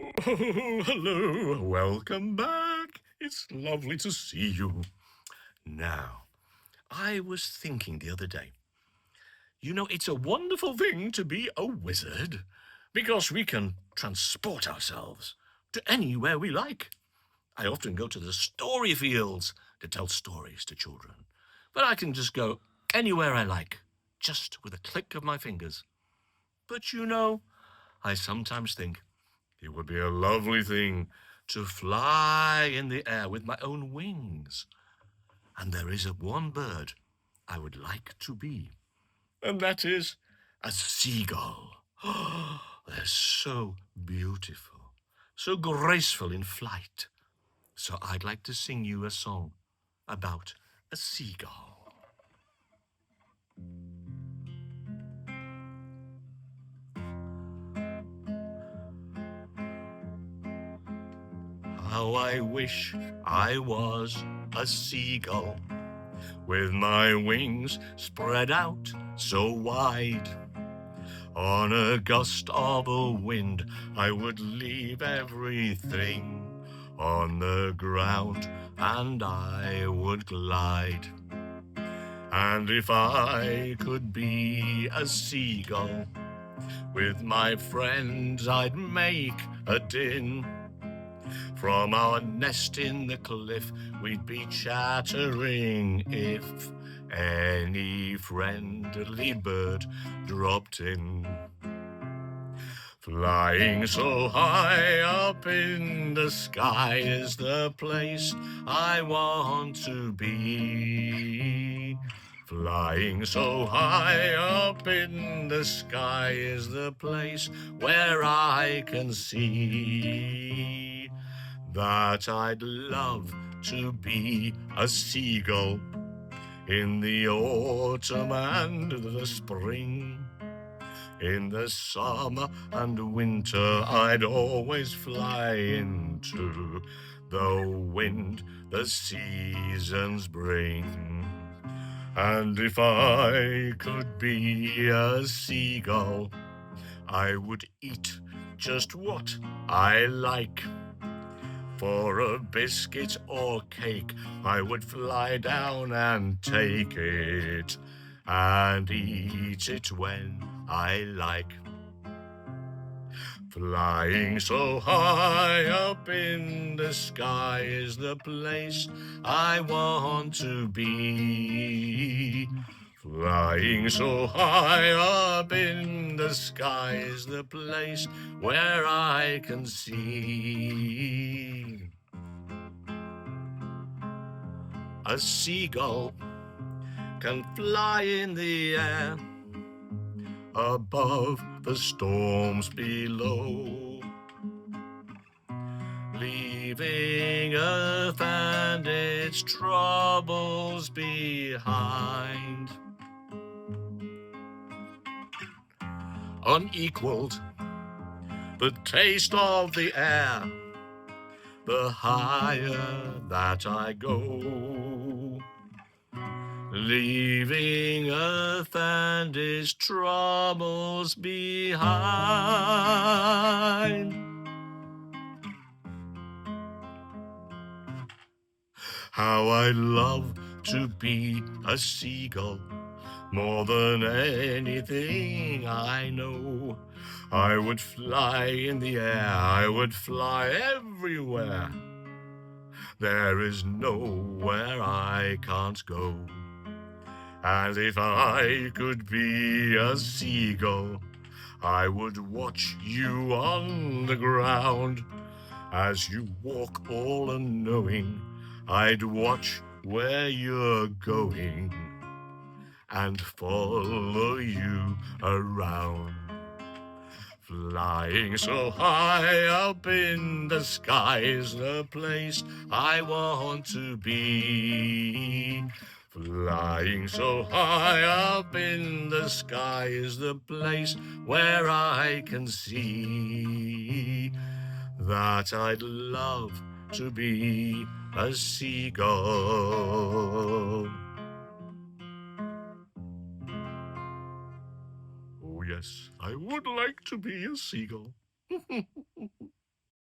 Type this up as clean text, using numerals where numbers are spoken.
Oh, hello. Welcome back. It's lovely to see you. Now, I was thinking the other day, it's a wonderful thing to be a wizard because we can transport ourselves to anywhere we like. I often go to the story fields to tell stories to children, but I can just go anywhere I like, just with a click of my fingers. But I sometimes think it would be a lovely thing to fly in the air with my own wings. And there is one bird I would like to be, and that is a seagull. They're so beautiful, so graceful in flight. So I'd like to sing you a song about a seagull. How I wish I was a seagull, with my wings spread out so wide. On a gust of a wind, I would leave everything on the ground and I would glide. And if I could be a seagull, with my friends I'd make a din. From our nest in the cliff, we'd be chattering if any friendly bird dropped in. Flying so high up in the sky is the place I want to be. Flying so high up in the sky is the place where I can see that I'd love to be a seagull in the autumn and the spring. In the summer and winter I'd always fly into the wind the seasons bring. And if I could be a seagull, I would eat just what I like. For a biscuit or cake, I would fly down and take it, and eat it when I like. Flying so high up in the sky is the place I want to be. Flying so high up in the sky is the place where I can see a seagull can fly in the air above the storms below, leaving earth and its troubles behind. Unequaled, the taste of the air, the higher that I go, leaving earth and its troubles behind. How I'd love to be a seagull, more than anything I know. I would fly in the air, I would fly everywhere. There is nowhere I can't go. And if I could be a seagull, I would watch you on the ground. As you walk all unknowing, I'd watch where you're going and follow you around. Flying so high up in the sky is the place I want to be. Flying so high up in the sky is the place where I can see that I'd love to be a seagull. Oh yes, I would like to be a seagull.